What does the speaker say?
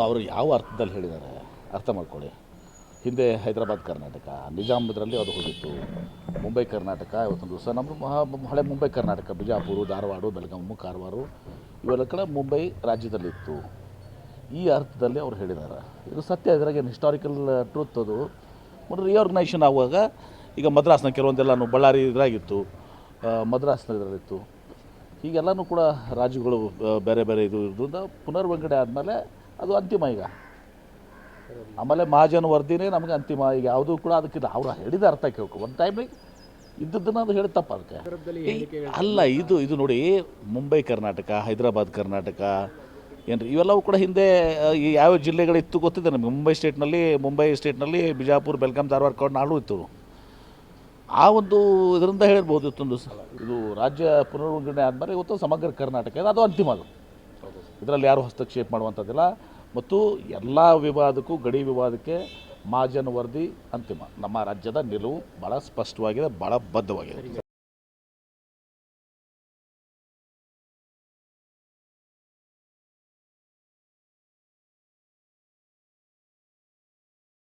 ಅವರು ಯಾವ ಅರ್ಥದಲ್ಲಿ ಹೇಳಿದ್ದಾರೆ ಅರ್ಥ ಮಾಡ್ಕೊಳ್ಳಿ. ಹಿಂದೆ ಹೈದರಾಬಾದ್ ಕರ್ನಾಟಕ, ನಿಜಾಮ್ ಇದರಲ್ಲಿ ಅದು ಹೋಗಿತ್ತು. ಮುಂಬೈ ಕರ್ನಾಟಕ ಇವತ್ತೊಂದು ದಿವಸ ನಮ್ಮ ಹಳೆ ಮುಂಬೈ ಕರ್ನಾಟಕ, ಬಿಜಾಪುರ, ಧಾರವಾಡ, ಬೆಳಗಾವಿ, ಕಾರವಾರ ಇವೆಲ್ಲ ಕಡೆ ಮುಂಬೈ ರಾಜ್ಯದಲ್ಲಿತ್ತು. ಈ ಅರ್ಥದಲ್ಲಿ ಅವ್ರು ಹೇಳಿದ್ದಾರೆ. ಇದು ಸತ್ಯ, ಇದ್ರಾಗೇನು ಹಿಸ್ಟಾರಿಕಲ್ ಟ್ರೂತ್ ಅದು. ಮತ್ತು ರಿಆರ್ಗನೈಸೇಷನ್ ಆಗುವಾಗ ಈಗ ಮದ್ರಾಸ್ನ ಕೆಲವೊಂದೆಲ್ಲನೂ ಬಳ್ಳಾರಿ ಇದ್ರಾಗಿತ್ತು, ಮದ್ರಾಸ್ನ ಇದರಲ್ಲಿತ್ತು. ಹೀಗೆಲ್ಲನೂ ಕೂಡ ರಾಜ್ಯಗಳು ಬೇರೆ ಬೇರೆ ಇದು ಇರೋದ್ರಿಂದ ಪುನರ್ವಿಂಗಡಣೆ ಆದಮೇಲೆ ಅದು ಅಂತಿಮ. ಈಗ ಆಮೇಲೆ ಮಹಾಜನ ವರದಿನೇ ನಮಗೆ ಅಂತಿಮ. ಈಗ ಯಾವುದೂ ಕೂಡ ಅದಕ್ಕಿಲ್ಲ. ಅವ್ರು ಹೇಳಿದ ಅರ್ಥ ಕೇಳ್ಕೊ ಒಂದು ಟೈಮಿಗೆ ಇದ್ದದ್ದನ್ನು ಅದು ಹೇಳಿ ತಪ್ಪ ಅದಕ್ಕೆ ಅಲ್ಲ. ಇದು ನೋಡಿ, ಮುಂಬೈ ಕರ್ನಾಟಕ, ಹೈದರಾಬಾದ್ ಕರ್ನಾಟಕ ಏನ್ರಿ ಇವೆಲ್ಲವೂ ಕೂಡ ಹಿಂದೆ ಯಾವ ಜಿಲ್ಲೆಗಳಿತ್ತು ಗೊತ್ತಿದೆ ನಮಗೆ. ಮುಂಬೈ ಸ್ಟೇಟ್ನಲ್ಲಿ ಬಿಜಾಪುರ, ಬೆಳಗಾಂ, ಧಾರವಾಡ, ನಾಡು ಇತ್ತು. ಆ ಒಂದು ಇದರಿಂದ ಹೇಳ್ಬೋದು ಇವತ್ತೊಂದು ಇದು ರಾಜ್ಯ ಪುನರ್ವಿಂಗಡಣೆ ಆದಮೇಲೆ ಇವತ್ತು ಸಮಗ್ರ ಕರ್ನಾಟಕ ಅದು ಅಂತಿಮ. ಅದು ಇದರಲ್ಲಿ ಯಾರು ಹಸ್ತಕ್ಷೇಪ ಮಾಡುವಂಥದ್ದಿಲ್ಲ. ಮತ್ತು ಎಲ್ಲ ವಿವಾದಕ್ಕೂ, ಗಡಿ ವಿವಾದಕ್ಕೆ ಮಹಾಜನ ವರದಿ ಅಂತಿಮ. ನಮ್ಮ ರಾಜ್ಯದ ನಿಲುವು ಭಾಳ ಸ್ಪಷ್ಟವಾಗಿದೆ, ಭಾಳ ಬದ್ಧವಾಗಿದೆ.